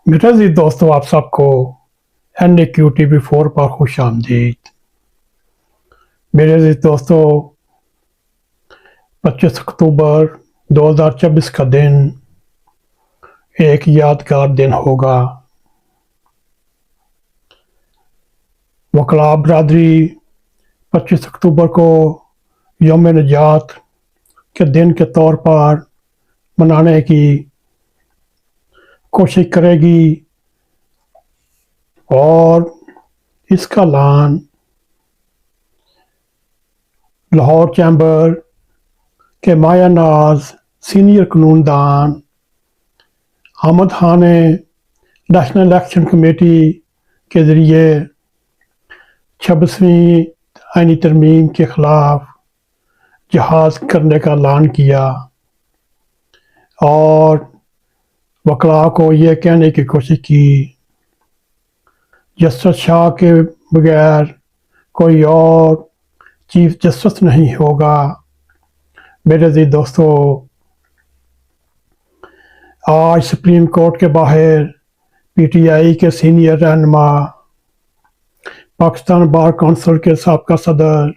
मेरे अजीज दोस्तों, आप सबको NAQTV4 पर खुश आमदीद। मेरे अजीज दोस्तों, 25 अक्टूबर 2024 का दिन एक यादगार दिन होगा। वकला बरादरी 25 अक्टूबर को यौम निजात के दिन के तौर पर मनाने की कोशिश करेगी और इसका ऐलान लाहौर चैम्बर के माया नाज सीनियर कानूनदान अहमद खान ने नेशनल इलेक्शन कमेटी के ज़रिए 26वीं आईनी तरमीम के ख़िलाफ़ जहाज करने का ऐलान किया और वकला को ये कहने की कोशिश की जस्टिस शाह के बगैर कोई और चीफ जस्टिस नहीं होगा। मेरे अजीज दोस्तों, आज सुप्रीम कोर्ट के बाहर PTI के सीनियर रहनुमा, पाकिस्तान बार काउंसिल के साबका सदर,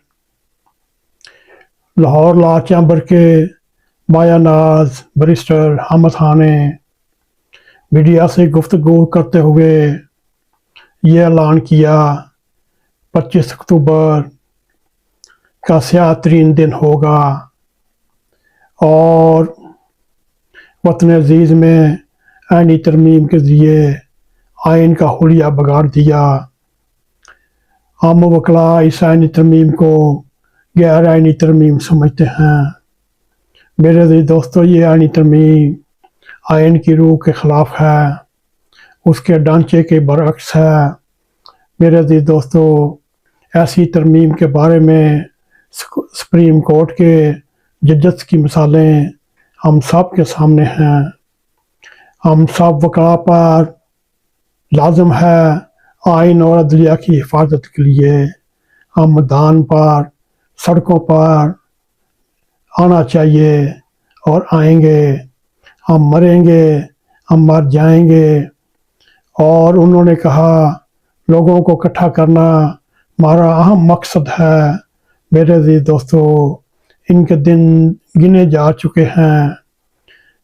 लाहौर लॉ चैम्बर के माया नाज बैरिस्टर अहमद खान ने मीडिया से गुफ्तगू करते हुए ये ऐलान किया 25 अक्टूबर का स्याह तरीन दिन होगा और वतन अजीज़ में आईनी तरमीम के ज़रिए आइन का हुलिया बिगाड़ दिया। आम वकला इस आईनी तरमीम को गैर आईनी तरमीम समझते हैं। मेरे अजीज़ दोस्तों, ये आईनी तरमीम आइन की रूह के ख़िलाफ़ है, उसके ढांचे के बरअक्स है। मेरे अजीज़ दोस्तों, ऐसी तरमीम के बारे में सुप्रीम कोर्ट के जजेस की मिसालें हम सब के सामने हैं। हम सब वकला पर लाजम है आइन और अदलिया की हिफाजत के लिए हम मैदान पर, सड़कों पर आना चाहिए और आएंगे। हम मरेंगे, हम मर जाएंगे। और उन्होंने कहा लोगों को इकट्ठा करना हमारा अहम मकसद है। मेरे अजीज दोस्तों, इनके दिन गिने जा चुके हैं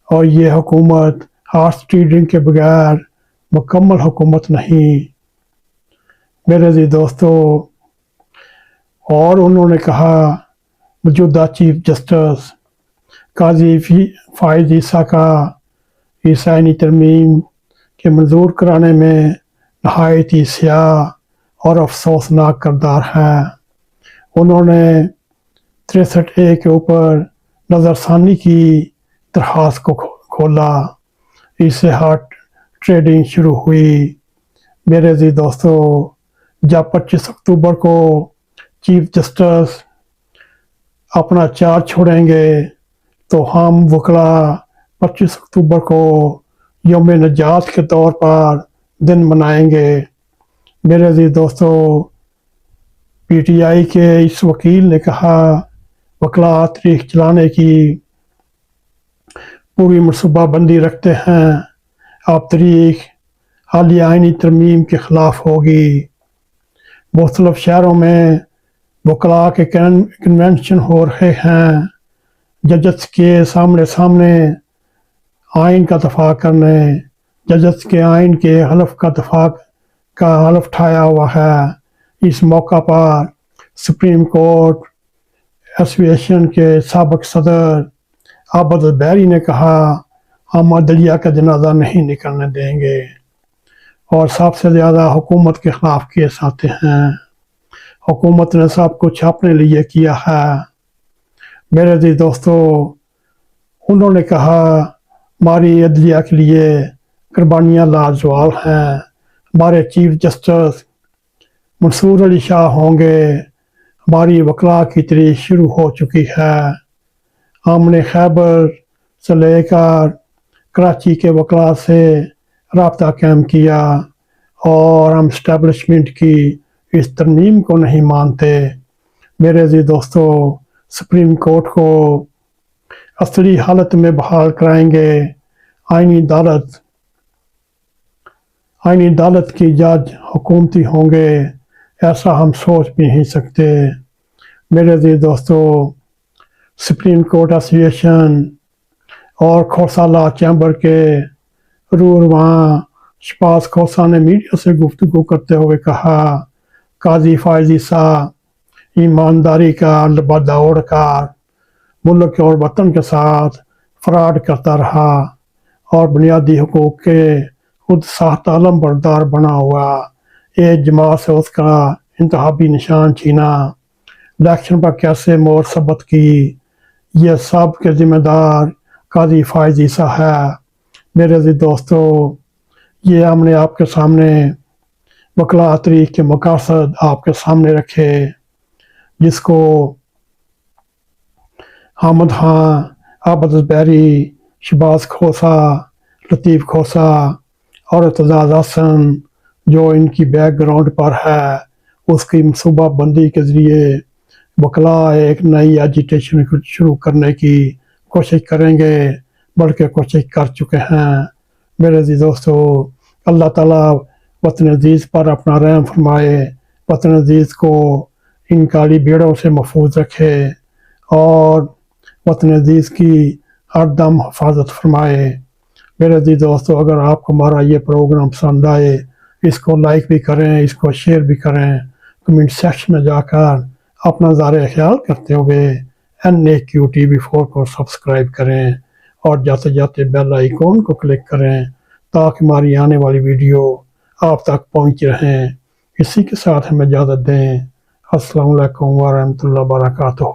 और ये हुकूमत हॉर्स ट्रेडिंग के बगैर मुकम्मल हुकूमत नहीं। मेरे अजीज दोस्तों, और उन्होंने कहा मौजूदा चीफ जस्टिस काजी फाइज ईसा का इस आईनी तरमीम के मंजूर कराने में नहायत ही स्याह और अफसोसनाक किरदार है। उन्होंने 63A के ऊपर नज़रसानी की दरख्वास्त को खोला, इससे हॉट ट्रेडिंग शुरू हुई। मेरे अजीज दोस्तों, जब 25 अक्टूबर को चीफ जस्टिस अपना चार्ज छोड़ेंगे तो हम वकला 25 अक्टूबर को यौम निजात के तौर पर दिन मनाएंगे। मेरे अजीज दोस्तों, PTI के इस वकील ने कहा वकला तारीख चलाने की पूरी मनसूबाबंदी रखते हैं। अब तारीख हालिया आईनी तरमीम के ख़िलाफ़ होगी। मुख्तलिफ शहरों में वकला के कन्वेंशन हो रहे हैं। जजेस के सामने सामने आइन का दफा करने, जजेस के आइन के हलफ का दफा का हलफ उठाया हुआ है। इस मौका पर सुप्रीम कोर्ट एसोसिएशन के साबिक सदर आबद बैरी ने कहा हम अदलिया का जनाजा नहीं निकलने देंगे और सबसे ज़्यादा हुकूमत के ख़िलाफ़ केस आते हैं। हुकूमत ने सब कुछ अपने लिए किया है। मेरे अजीज दोस्तों, उन्होंने कहा हमारी अदलिया के लिए कुर्बानियाँ लाजवाब हैं। हमारे चीफ जस्टिस मंसूर अली शाह होंगे। हमारी वकला की तारीख शुरू हो चुकी है। हमने खैबर से लेकर कराची के वकला से रब्ता कायम किया और हम इस्टेब्लिशमेंट की इस तरमीम को नहीं मानते। मेरे अजीज दोस्तों, सुप्रीम कोर्ट को असली हालत में बहाल कराएंगे। आईनी अदालत आईनी अदालत की जज हुकूमती होंगे, ऐसा हम सोच भी नहीं सकते। मेरे अजीज दोस्तों, सुप्रीम कोर्ट एसोसिएशन और खोसा लॉ चैम्बर के रूरमा शहबाज खोसा ने मीडिया से गुफ्तगू करते हुए कहा, काजी फायज ईसा ईमानदारी का लबादा ओढ़कर मुल्क और वतन के साथ फ्रॉड करता रहा और बुनियादी हुकूक के खुद साख्त आलम बरदार बना हुआ एक जमात से उसका इंतहाबी निशान छीना, इलेक्शन पर कैसे मोहर सबत की, ये सब के जिम्मेदार काजी फायज ईसा है। मेरे अजीज दोस्तों, ये हमने आपके सामने वकला तरीक के मकासद आपके सामने रखे, जिसको हामिद खान, आबद बैरी, शहबाज खोसा, लतीफ़ खोसा और एतजाज़ हसन जो इनकी बैकग्राउंड पर है, उसकी मनसूबा बंदी के ज़रिए वकला एक नई एजिटेशन शुरू करने की कोशिश करेंगे, बल्कि कोशिश कर चुके हैं। मेरे अज़ीज़ दोस्तों, अल्लाह ताला वतन अजीज़ पर अपना रहम फरमाए, वतन अजीज़ को इन काली भीड़ों से महफूज रखे और वतन अजीज़ की हर दम हिफाजत फरमाए। मेरे अजीज़ दोस्तों, अगर आपको हमारा ये प्रोग्राम पसंद आए, इसको लाइक भी करें, इसको शेयर भी करें, कमेंट सेक्शन में जाकर अपना ज़ारे ख्याल करते हुए NAQTV4 को सब्सक्राइब करें और जाते जाते बेल आइकॉन को क्लिक करें ताकि हमारी आने वाली वीडियो आप तक पहुंच रहें। इसी के साथ हमें इजाज़त दें। अस्सलामु अलैकुम व रहमतुल्लाहि व बरकातुहू।